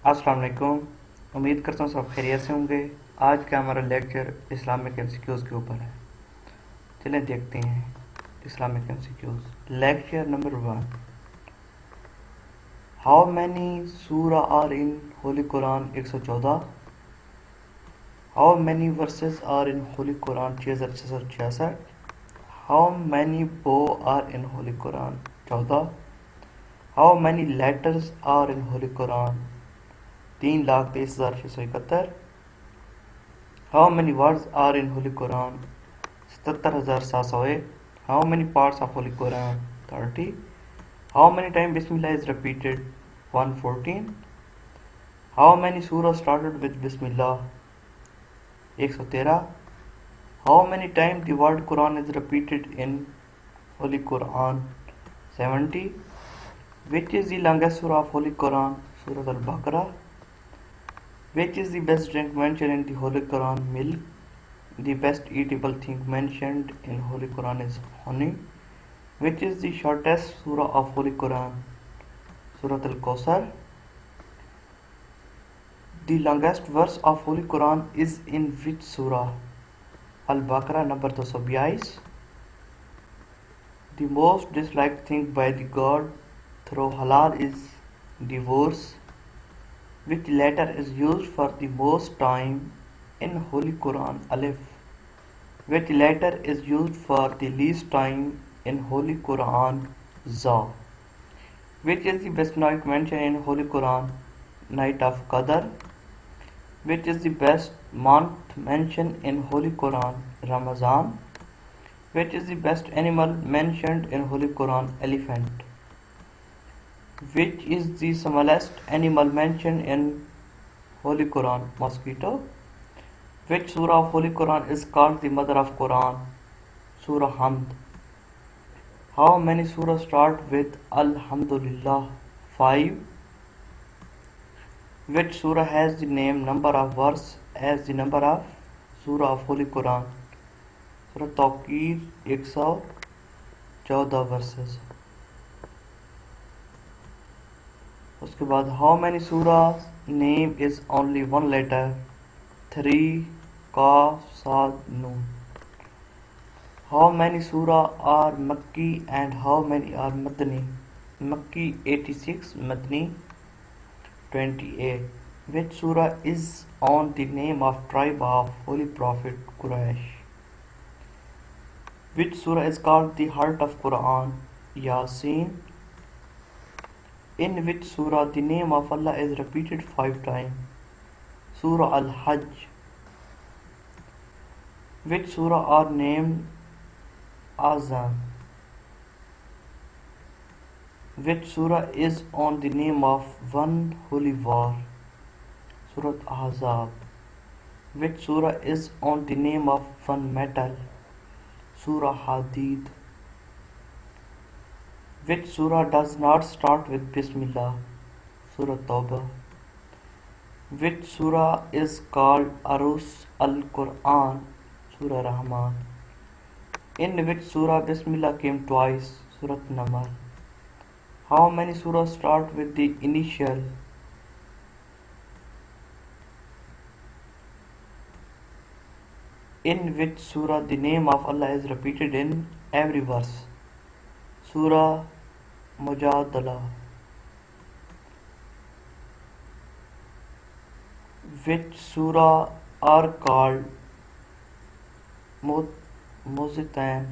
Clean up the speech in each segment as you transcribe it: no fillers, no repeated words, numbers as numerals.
अस्सलाम वालेकुम। उम्मीद करता हूँ सब खैरियत से होंगे। आज का हमारा लेक्चर इस्लामिक एमसीक्यूज़ के ऊपर है। चलें देखते हैं Islamic MCQs. Lecture number 1। How many सूरा are in holy Quran 114। How many verses are in holy Quran 6666। How many bows are in holy Quran 14। How many letters are in holy Quran 3,23,671। How many words are in holy Quran 77,701। How many parts of holy Quran 30। How many time बिस्मिल्लाह is repeated 114। How many सूरा started with बिस्मिल्लाह 113। How many time the word Quran is repeated in holy Quran 70। Which is the longest सूरा of holy Quran सूरत अल बकरा। Which is the best drink mentioned in the Holy Quran? Milk. The best eatable thing mentioned in Holy Quran is honey. Which is the shortest surah of Holy Quran? Surah Al-Kawthar. The longest verse of Holy Quran is in which surah? Al-Baqarah number 222. The most disliked thing by the God through halal is divorce. Which letter is used for the most time in Holy Quran? Alif. Which letter is used for the least time in Holy Quran? Za. Which is the best night mentioned in Holy Quran? Night of Qadr. Which is the best month mentioned in Holy Quran? Ramazan. Which is the best animal mentioned in Holy Quran? Elephant. Which is the smallest animal mentioned in Holy Quran? Mosquito. Which surah of Holy Quran is called the mother of Quran? Surah Hamd. How many surahs start with Alhamdulillah? 5. Which surah has the name number of verse as the number of surah of Holy Quran? Surah Tawqir 114 verses. उसके बाद how many सूरा name is only one letter 3 काफ साद नून। How many सूरा are मक्की and how many are मदनी। मक्की 86, मदनी 28। विच सूरा is on the name of tribe of holy prophet Quraysh. Which सूरा is called the heart of Quran? Yaseen. In which surah the name of Allah is repeated 5 times? Surah Al-Hajj. Which surah are named Azan? Which surah is on the name of one holy war? Surah Ahzab. Which surah is on the name of one metal? Surah Hadid. Which surah does not start with Bismillah? Surah Tawbah. Which surah is called Arus al-Quran? Surah Rahman. In which surah Bismillah came twice? Surah Naml. How many surahs start with the initial? In which surah the name of Allah is repeated in every verse? Surah Mujadala. Which surah are called Muzitan,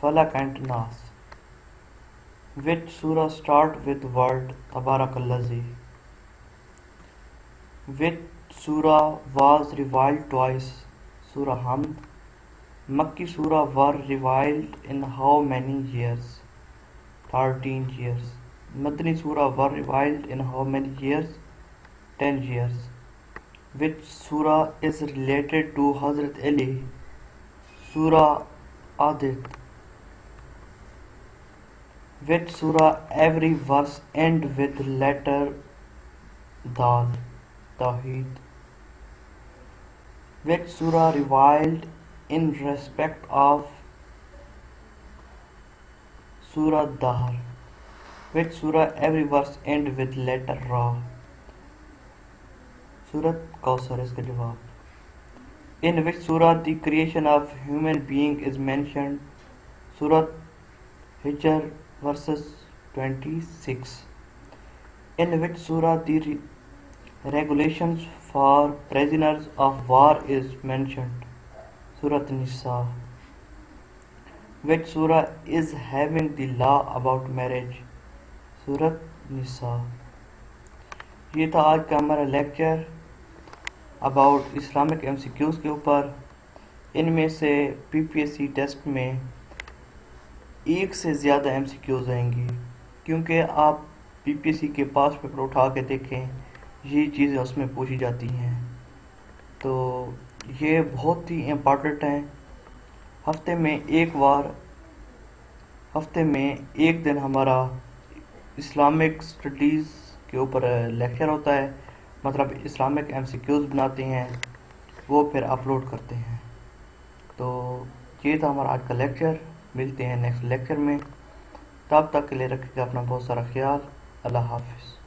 Falak and Nas? Which surah start with word Tabarakallazi? Which surah was reviled twice? Surah Hamd. Makki surah were reviled in how many years? 13 years. Madani surah were reviled in how many years? 10 years. Which surah is related to Hazrat Ali? Surah Adit. Which surah every verse end with letter Dal? Tawheed. Which surah reviled in respect of Surah Dahr? Which surah every verse end with letter Ra? सूरत कौसर इसका जवाब। In which surah the creation of human being is mentioned? Surat Hijr verses 26. In which surah the regulations for prisoners of war is mentioned? Surat Nisa. Which surah is having the law about marriage? सूरत निसा। ये था आज का हमारा lecture about Islamic MCQs के ऊपर। इनमें से PPSC test में एक से ज़्यादा एमसीक्यूज़ आएंगी, क्योंकि आप पीपीएससी के पास पेपर उठा के देखें, ये चीज़ें उसमें पूछी जाती हैं। तो ये बहुत ही इम्पॉर्टेंट हैं। हफ्ते में एक दिन हमारा इस्लामिक स्टडीज़ के ऊपर लेक्चर होता है, मतलब इस्लामिक एमसीक्यूज़ बनाते हैं, वो फिर अपलोड करते हैं। तो ये था हमारा आज का लेक्चर। मिलते हैं नेक्स्ट लेक्चर में। तब तक के लिए रखिएगा अपना बहुत सारा ख्याल। अल्लाह हाफ़िज़।